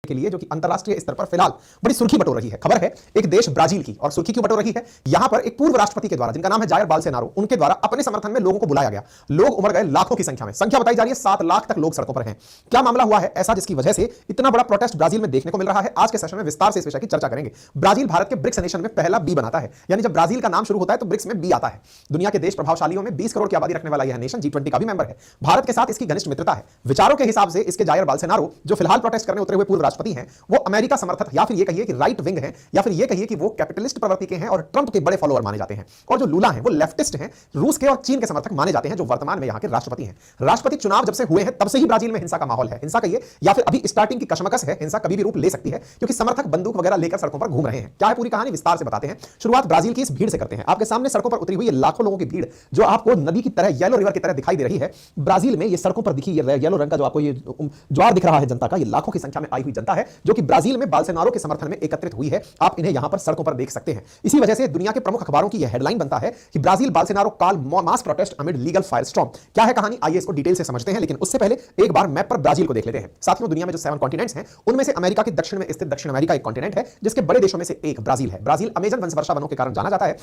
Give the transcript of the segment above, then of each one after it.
के लिए जो कि अंतरराष्ट्रीय स्तर पर फिलहाल बड़ी सुर्खी बटोर रही है। खबर है एक देश ब्राजील की, और सुर्खी क्यों बटोर रही है, यहां पर एक पूर्व राष्ट्रपति के द्वारा, जिनका नाम है जायर बोल्सोनारो, उनके द्वारा अपने समर्थन में लोगों को बुलाया गया। लोग उमड़ गए लाखों की संख्या में, संख्या बताई जा रही है 7 लाख तक लोग सड़कों पर हैं। क्या मामला हुआ है ऐसा जिसकी वजह से इतना बड़ा प्रोटेस्ट ब्राजील में देखने को मिल रहा है? आज के सेशन में विस्तार से इस विषय की चर्चा करेंगे। ब्राजील भारत के ब्रिक्स नेशन में पहला बी बनाता है, यानी जब ब्राजील का नाम शुरू होता है तो ब्रिक्स में बी आता है। दुनिया के देश प्रभावशालियों में 20 करोड़ की आबादी रखने वाला यह नेशन G20 का भी मेंबर है। भारत के साथ इसकी घनिष्ठ मित्रता है। विचारों के हिसाब से इसके जायर बोल्सोनारो जो फिलहाल प्रोटेस्ट करने उतरे हुए पूर्व राष्ट्रपति हैं, वो अमेरिका समर्थक या फिर ये कहिए कि राइट विंग हैं, या फिर ये कहिए कि वो कैपिटलिस्ट प्रवृत्ति के हैं और ट्रंप के बड़े फॉलोअर माने जाते हैं। और जो लूला हैं वो लेफ्टिस्ट हैं, रूस के और चीन के समर्थक माने जाते हैं, जो वर्तमान में यहां के राष्ट्रपति हैं। राष्ट्रपति चुनाव जब से हुए हैं तब से ही ब्राजील में हिंसा का माहौल है। हिंसा कहिए या फिर अभी स्टार्टिंग की कशमकश है, हिंसा कभी भी रूप ले सकती है क्योंकि समर्थक बंदूक वगैरह लेकर सड़कों पर घूम रहे हैं। क्या है पूरी कहानी, विस्तार से बताते हैं। शुरुआत ब्राजील की इस भीड़ से करते हैं। आपके सामने सड़कों पर उतरी हुई लाखों लोगों की भीड़ जो आपको नदी की तरह, येलो रिवर की तरह दिखाई दे रही है। ब्राजील में ये सड़कों पर दिखी ये येलो रंग का जो आपको ये ज्वार दिख रहा है जनता का, ये लाखों की संख्या में आई हुई जनता है जो कि ब्राजील में बोल्सोनारो के समर्थन में एकत्रित हुई है। आप इन्हें यहां पर सड़कों पर देख सकते हैं। इसी वजह से दुनिया के प्रमुख अखबारों की यह हेडलाइन बनता है कि Brazil Bolsonaro call mass protest amid legal firestorm. क्या है कहानी, आइए इसको डिटेल से समझते हैं, लेकिन उससे पहले एक बार मैप पर ब्राजील को देख लेते हैं। साथियों, दुनिया में जो 7 कॉन्टिनेंट्स हैं उनमें से अमेरिका के दक्षिण में स्थित दक्षिण अमेरिका एक कॉन्टिनेंट है जिसके बड़े देशों में से एक ब्राजील है। ब्राजील अमेजन वंशवर्षा वनों के कारण जाना जाता है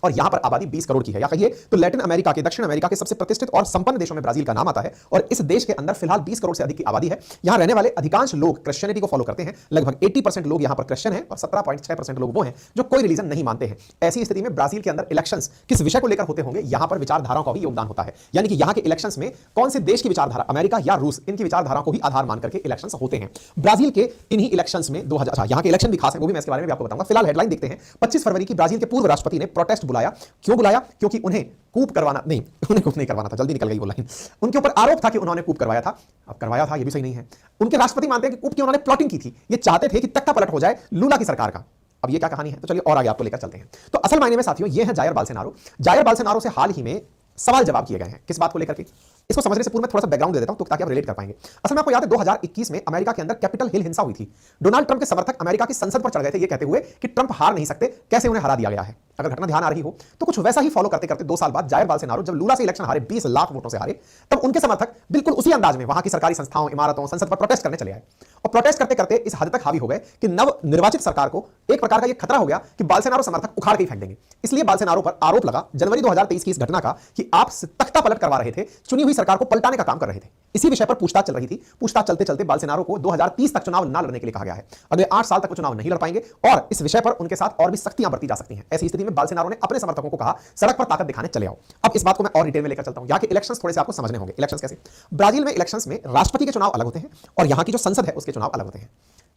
और यहां पर आबादी 20 करोड़ की है। या कहिए तो लैटिन अमेरिका के, दक्षिण अमेरिका के सबसे प्रतिष्ठित और संपन्न देशों में ब्राजील का नाम आता है। और इस देश के अंदर फिलहाल 20 करोड़ से अधिक की आबादी है। यहां रहने वाले अधिकांश लोग क्रिश्चियनिटी को फॉलो करते हैं। लगभग 80% लोग यहां पर क्रिश्चियन हैं और 17.6% लोग वो हैं जो कोई रिलीजन नहीं मानते हैं। ऐसी स्थिति में ब्राजील के अंदर इलेक्शंस किस विषय को लेकर होते होंगे, यहां पर विचारधाराओं का भी योगदान होता है। यानी कि यहां के इलेक्शंस में कौन से देश की विचारधारा, अमेरिका या रूस, इनकी विचारधारा को ही आधार मान करके इलेक्शंस होते हैं। ब्राजील के इन्हीं इलेक्शंस में 2000 यहां के इलेक्शन भी खास है, वो भी मैं इसके बारे में आपको बताऊंगा। फिलहाल हेडलाइन देखते हैं। 25 फरवरी की ब्राजील के पूर्व राष्ट्रपति ने प्रोटेस्ट बुलाया। क्यों बुलाया? क्योंकि उन्हें कूप करवाना नहीं, उन्हें कूप नहीं करवाना था, जल्दी निकल गई वो लाइन। उनके ऊपर आरोप था कि उन्होंने कूप करवाया था। अब करवाया था ये भी सही नहीं है। उनके राष्ट्रपति मानते हैं कि कूप की उन्होंने प्लॉटिंग की थी। ये चाहते थे कि तख्ता पलट हो जाए लूला की सरकार का। अब ये क्या कहानी है, तो चलिए और आगे आपको लेकर चलते हैं। तो असल मायने में साथियों ये है जायर बोल्सोनारो। जायर बोल्सोनारो से हाल ही में सवाल जवाब किए गए हैं। किस बात को लेकर के, इसको समझने से पूर्व मैं थोड़ा सा बैकग्राउंड दे देता हूं ताकि आप रिलेट कर पाएंगे। असल में आपको याद है 2021 में अमेरिका के अंदर कैपिटल हिल हिंसा हुई थी। डोनाल्ड ट्रंप के समर्थक अमेरिका की संसद पर चढ़ गए थे ये कहते हुए कि ट्रंप हार नहीं सकते, कैसे उन्हें हरा दिया गया है। अगर घटना ध्यान आ रही हो तो कुछ वैसा ही फॉलो करते करते 2 साल बाद जायर बोल्सोनारो जब लूला से इलेक्शन हारे, 20 लाख वोटों से हारे, तब उनके समर्थक बिल्कुल उसी अंदाज में वहां की सरकारी संस्थाओं, इमारतों, संसद पर प्रोटेस्ट करने चले आए। और प्रोटेस्ट करते करते इस हद तक हावी हो गए कि नव निर्वाचित सरकार को एक प्रकार का यह खतरा हो गया कि बोल्सोनारो समर्थक उखाड़ के फेंक देंगे। इसलिए बोल्सोनारो पर आरोप लगा जनवरी 2023 की इस घटना का कि आप तख्ता पलट करवा रहे थे, चुनी हुई सरकार को पलटाने का काम कर रहे थे। इसी विषय पर पूछताछ चल रही थी। पूछताछ चलते चलते बोल्सोनारो को 2030 तक चुनाव न लड़ने के लिए कहा गया है। अगले 8 साल तक वो चुनाव नहीं लड़ पाएंगे और इस विषय पर उनके साथ और भी सख्तियां बरती जा सकती हैं। ऐसी स्थिति में बोल्सोनारो ने अपने समर्थकों को कहा सड़क पर ताकत दिखाने चले आओ। अब इस बात को मैं और डिटेल में लेकर चलता हूं। यहां के इलेक्शंस थोड़े से आपको समझने होंगे। इलेक्शंस कैसे, ब्राजील में इलेक्शंस में राष्ट्रपति के चुनाव अलग होते हैं और यहां की जो संसद है उसके चुनाव अलग होते हैं।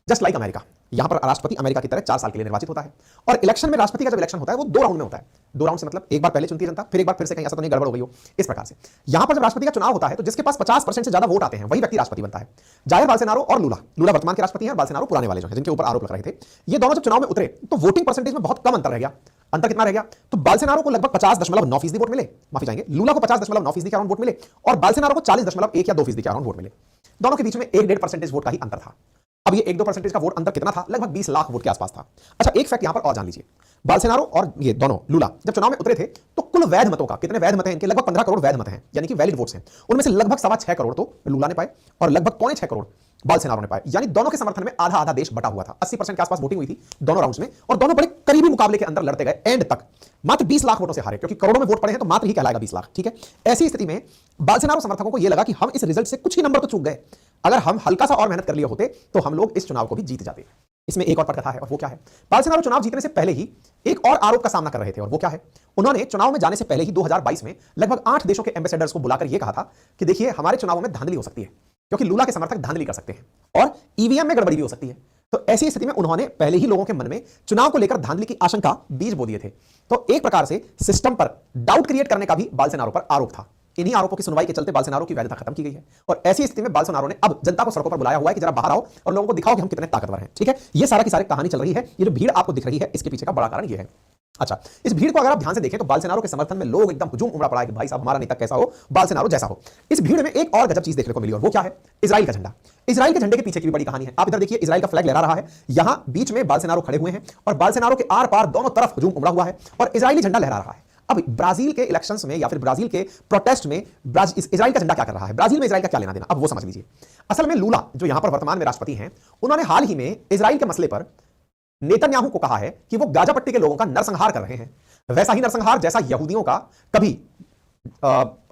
जस्ट लाइक अमेरिका, यहां पर राष्ट्रपति अमेरिका की तरह 4 साल के लिए निर्वाचित होता है। और इलेक्शन में राष्ट्रपति का जब इलेक्शन होता है वो 2 राउंड में होता है। 2 राउंड से मतलब एक बार पहले चुनती है जनता, फिर एक बार फिर से कहीं ऐसा तो नहीं गड़बड़ हो गई हो। इस प्रकार से यहां पर जब राष्ट्रपति का चुनाव होता है तो जिसके पास 50% से ज्यादा वोट आते हैं वही व्यक्ति राष्ट्रपति बनता है। जायर बोल्सोनारो और लूला वर्तमान के राष्ट्रपति हैं और बोल्सोनारो पुराने वाले जो हैं जिनके ऊपर आरोप लग रहे थे, ये दोनों जब चुनाव में उतरे तो वोटिंग परसेंटेज में बहुत कम अंतर रह गया। अंतर कितना रह गया, तो बोल्सोनारो को लगभग 50.9% वोट मिले, माफी चाहेंगे, लूला को 50.9% के अराउंड वोट मिले और बोल्सोनारो को 40.1 या 2% के अराउंड वोट मिले। दोनों के बीच में 1.5% वोट का ही अंतर था। अब ये 1-2% का वोट अंतर कितना था, लगभग 20 लाख वोट के आसपास था। अच्छा, एक फैक्ट यहां पर और जान लीजिए, बोल्सोनारो और ये दोनों लूला जब चुनाव में उतरे थे तो कुल वैध मतों का, कितने वैध मत हैं इनके, लगभग 15 करोड़ वैध मत हैं, यानी कि वैलिड वोट्स हैं। उनमें से लगभग 6.25 करोड़ तो लूला ने पाए और लगभग 6.25 करोड़ बोल्सोनारो ने पाए। यानी दोनों के समर्थन में आधा आधा देश बटा हुआ था। 80% के आसपास वोटिंग हुई थी दोनों राउंड्स में और दोनों बड़े करीबी मुकाबले के अंदर लड़ते गए एंड तक। मात्र 20 लाख वोटों से हारे, क्योंकि करोड़ों में वोट पड़े हैं तो मात्र ही कहलाएगा 20 लाख, ठीक है। ऐसी स्थिति में बोल्सोनारो समर्थकों को यह लगा कि हम इस रिजल्ट से कुछ ही नंबर तो चूक गए, अगर हम हल्का सा और मेहनत कर लिए होते तो हम लोग इस चुनाव को भी जीत जाते। इसमें एक और पटकथा है और वो क्या है, बोल्सोनारो चुनाव जीतने से पहले ही एक और आरोप का सामना कर रहे थे और वो क्या है, उन्होंने चुनाव में जाने से पहले ही 2022 में लगभग 8 देशों के एम्बेसडर्स को बुलाकर यह कहा था कि देखिए हमारे चुनावों में धांधली हो सकती है, क्योंकि लूला के समर्थक धांधली कर सकते हैं और ईवीएम में गड़बड़ी भी हो सकती है। तो ऐसी स्थिति में उन्होंने पहले ही लोगों के मन में चुनाव को लेकर धांधली की आशंका बीज बो दिए थे। तो एक प्रकार से सिस्टम पर डाउट क्रिएट करने का भी बोल्सोनारो पर आरोप था। इन्हीं आरोपों की सुनवाई के चलते बोल्सोनारो की वैधता खत्म की गई है और ऐसी स्थिति में बोल्सोनारो ने अब जनता को सड़कों पर बुलाया हुआ है कि जरा बाहर आओ और लोगों को दिखाओ कि हम कितने ताकतवर हैं, ठीक है। ये सारा की सारी कहानी चल रही है। ये जो भीड़ आपको दिख रही है इसके पीछे का बड़ा कारण ये है। अच्छा, इस भीड़ को अगर आप ध्यान से देखें तो बोल्सोनारो के समर्थन में लोग एकदम हुजूम उमड़ा पड़ा है कि भाई साहब हमारा नेता कैसा हो, बोल्सोनारो जैसा हो। इस भीड़ में एक और गजब चीज देखने को मिली और वो क्या है, इजराइल का झंडा। इजराइल के झंडे के पीछे की भी बड़ी कहानी है। आप इधर देखिए, इजराइल का फ्लैग लहरा रहा है, यहां बीच में बोल्सोनारो खड़े हुए हैं और बोल्सोनारो के आर पार दोनों तरफ हुजूम उमड़ा हुआ है और इजरायली झंडा लहरा रहा है। अब ब्राजील के इलेक्शंस में या फिर ब्राजील के प्रोटेस्ट में इजराइल का झंडा क्या कर रहा है, ब्राजील में इजराइल का क्या लेना देना, अब वो समझ लीजिए। असल में लूला जो यहां पर वर्तमान में राष्ट्रपति हैं, उन्होंने हाल ही में इजराइल के मसले पर नेतन्याहू को कहा है कि वो गाजा पट्टी के लोगों का नरसंहार कर रहे हैं, वैसा ही नरसंहार जैसा यहूदियों का कभी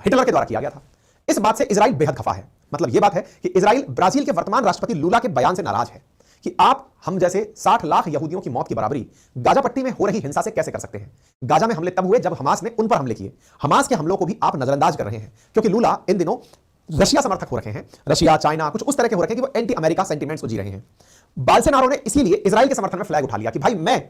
हिटलर के द्वारा किया गया था। इस बात से इजराइल बेहद खफा है। मतलब यह बात है कि इजराइल ब्राजील के वर्तमान राष्ट्रपति लूला के बयान से नाराज है कि आप हम जैसे 60 लाख यहूदियों की मौत की बराबरी गाजा पट्टी में हो रही हिंसा से कैसे कर सकते हैं। गाजा में हमले तब हुए जब हमास ने उन पर हमले किए, हमास के हमलों को भी आप नजरअंदाज कर रहे हैं, क्योंकि लूला इन दिनों रशिया समर्थक हो रखे हैं, रशिया चाइना कुछ उस तरह के हो रखे हैं कि वो एंटी अमेरिका सेंटीमेंट्स को जी रहे हैं। बोल्सोनारो ने इसीलिए इजराइल के समर्थन में फ्लैग उठा लिया कि भाई मैं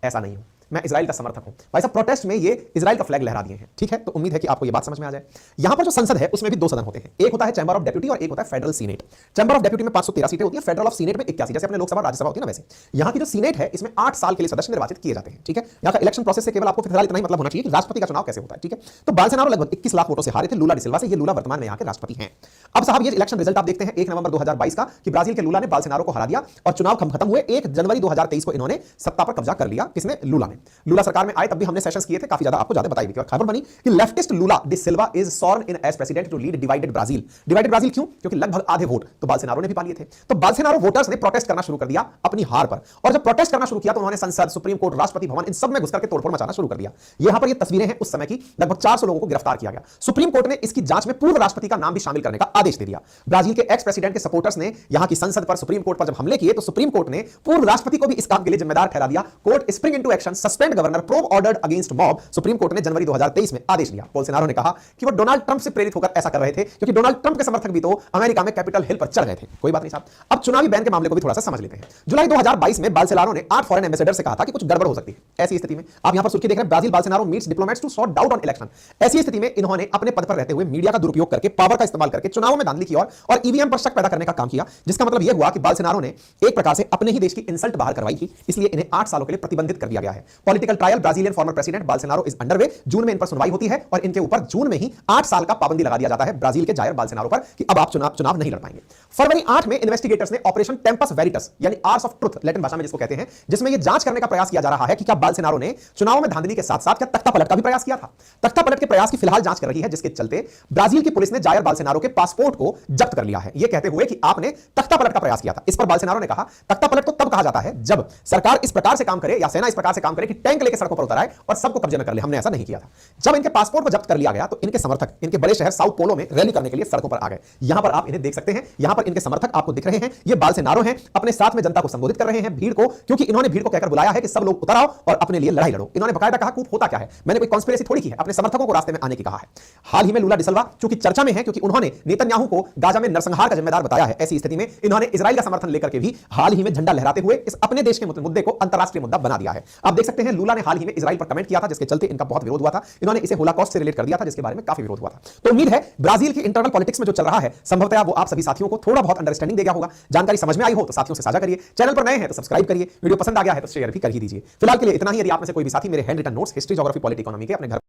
ऐसा नहीं हूं, मैं इजराइल का समर्थक हूं। भाई साहब प्रोटेस्ट में ये इजराइल का फ्लैग लहरा दिए हैं, ठीक है। तो उम्मीद है कि आपको ये बात समझ में आ जाए। यहां पर जो संसद है उसमें भी दो सदन होते हैं, एक होता है चैंबर ऑफ डेप्यूटी और एक होता है federal senate. Chamber of deputy में 513 सीटें होती है, फेडरल ऑफ सीनेट में 81, जैसे अपने लोकसभा राज्यसभा होती है ना, वैसे यहां की जो सीनेट है इसमें 8 साल के लिए सदस्य निर्वाचित किए जाते हैं, ठीक है। यहां का इलेक्शन प्रोसेस से केवल आपको फिलहाल इतना ही मतलब होना चाहिए कि राष्ट्रपति का चुनाव कैसे होता है, ठीक है। तो बोल्सोनारो लगभग 21 लाख वोटों से हारे थे लूला डी सिल्वा से। ये लूला वर्तमान में यहां के राष्ट्रपति हैं। अब साहब ये इलेक्शन रिजल्ट आप देखते हैं 1 नवंबर 2022 का कि ब्राजील के लूला ने बोल्सोनारो को हरा दिया और चुनाव खत्म हुए 1 जनवरी 2023 को इन्होंने सत्ता पर कब्जा कर लिया। किसने? लूला ने। लूला सरकार में आए तब भी हमने सेशंस किए थे, काफी ज्यादा आपको ज्यादा बताई भी थी और खबर बनी कि leftist Lula da Silva is sworn in as president to lead divided Brazil. Divided Brazil क्यों? क्योंकि लगभग आधे वोट तो बोल्सोनारो ने भी पा लिए थे। तो बोल्सोनारो वोटर्स ने प्रोटेस्ट करना शुरू कर दिया अपनी हार पर, और जब प्रोटेस्ट करना शुरू किया तो उन्होंने संसद, सुप्रीम कोर्ट, राष्ट्रपति भवन इन सब में घुसकर के तोड़फोड़ मचाना शुरू कर दिया। यहां पर ये तस्वीरें हैं उस समय की, लगभग 400 लोगों को गिरफ्तार किया गया। सुप्रीम कोर्ट ने इसकी जांच में पूर्व राष्ट्रपति का नाम भी शामिल करने का आदेश दे दिया। ब्राजील के एक्स प्रेसिडेंट के सपोर्टर्स ने यहां की संसद पर, सुप्रीम कोर्ट पर जब हमले किए तो सुप्रीम कोर्ट ने पूर्व राष्ट्रपति को भी इस काम के लिए जिम्मेदार ठहरा दिया। Court spring into action, suspend governor, probe ordered against mob. Supreme court ने जनवरी 2023 में आदेश दिया। बोल्सोनारो ने कहा कि वो डोनाल्ड ट्रंप से प्रेरित होकर ऐसा कर रहे थे, क्योंकि डोनाल्ड ट्रंप के समर्थक भी तो अमेरिका में कैपिटल हिल पर चढ़ गए थे। कोई बात नहीं साहब, अब चुनावी बैन के मामले को भी थोड़ा सा समझ लेते हैं। जुलाई 2022 में बोल्सोनारो ने 8 फॉरेन एम्बेसडर से कहा था कि कुछ गड़बड़ हो सकती है। ऐसी स्थिति में आप यहां पर सुर्खी देख रहे हैं, Brazil Bolsonaro meets diplomats to sort out on election. ऐसी स्थिति में इन्होंने अपने पद पर रहते हुए मीडिया का दुरुपयोग करके, पावर का इस्तेमाल करके चुनावों में धांधली की और ईवीएम पर शक पैदा करने का काम किया, जिसका मतलब यह हुआ कि बोल्सोनारो ने एक प्रकार से अपने ही देश की इंसल्ट बाहर करवाई थी, इसलिए इन्हें 8 सालों के लिए प्रतिबंधित कर दिया गया है। Political trial Brazilian former president Bolsonaro is underway. June में इन पर सुनवाई होती है और इनके ऊपर जून में ही 8 साल का पाबंदी लगा दिया जाता है ब्राजील के जायर बोल्सोनारो पर कि अब आप चुनाव नहीं लड़ पाएंगे। फरवरी 8 में इन्वेस्टिगेटर्स ने ऑपरेशन टेम्पस वेरिटस यानी आर्स ऑफ ट्रुथ लैटिन भाषा में जिसको कहते हैं, जिसमें यह जांच करने का प्रयास किया जा रहा है कि क्या बोल्सोनारो ने चुनाव में धांधली के साथ-साथ क्या तख्ता पलट का भी प्रयास किया था। तख्ता पलट के प्रयास की फिलहाल जांच कर रही है, जिसके चलते ब्राजील की पुलिस ने जायर बोल्सोनारो के पासपोर्ट को जब्त कर लिया है, यह कहते हुए कि आपने तख्ता पलट का प्रयास किया था। इस पर बोल्सोनारो ने कहा तख्ता पलट तो तब कहा जाता है जब सरकार इस प्रकार से काम करे या सेना इस प्रकार से काम करे कि टैंक लेकर सड़कों पर उतर आए और सबको कब्जे में कर ले। हमने ऐसा नहीं किया था। जब इनके पासपोर्ट को जब्त कर लिया गया तो इनके समर्थक इनके बड़े शहर साउथ पोलो में रैली करने के लिए सड़कों पर आ गए। यहां पर आप इन्हें देख सकते हैं, यहां पर इनके समर्थक आपको दिख रहे हैं, ये बोल्सोनारो हैं, अपने साथ में जनता को संबोधित कर रहे हैं, भीड़ को, क्योंकि इन्होंने भीड़ को कहकर बुलाया है कि सब लोग उतर आओ और अपने लिए लड़ाई लड़ो। इन्होंने बकायदा कहा कूप होता क्या है, मैंने कोई कॉन्स्पिरेसी थोड़ी की है, अपने समर्थकों को रास्ते में आने की कहा है। हाल ही में लूला डी सिल्वा चूंकि चर्चा में है क्योंकि उन्होंने नेतन्याहू को गाजा में नरसंहार का जिम्मेदार बताया है, ऐसी स्थिति में इन्होंने इजराइल का समर्थन लेकर के भी हाल ही में झंडा लहराते हुए इस अपने देश के मुद्दे को अंतरराष्ट्रीय मुद्दा बना दिया है। आप देख सकते हैं लूला ने हाल ही में इजराइल पर कमेंट किया था, जिसके चलते इनका बहुत विरोध हुआ था। इन्होंने इसे होलोकॉस्ट से रिलेट कर दिया था, जिसके बारे में काफी विरोध हुआ था। तो उम्मीद है ब्राजील की इंटरनल पॉलिटिक्स में जो चल रहा है संभवतः वो आप सभी साथियों को थोड़ा बहुत अंडरस्टैंडिंग दे गया होगा। जानकारी समझ में आई हो तो साथियों से साझा करिए, चैनल पर नए हैं तो सब्सक्राइब करिए, वीडियो पसंद आ गया है तो शेयर भी कर ही दीजिए। फिलहाल के लिए इतना ही। यदि आप में से कोई भी साथी मेरे hand written notes history, geography, polity, economy के अपने घर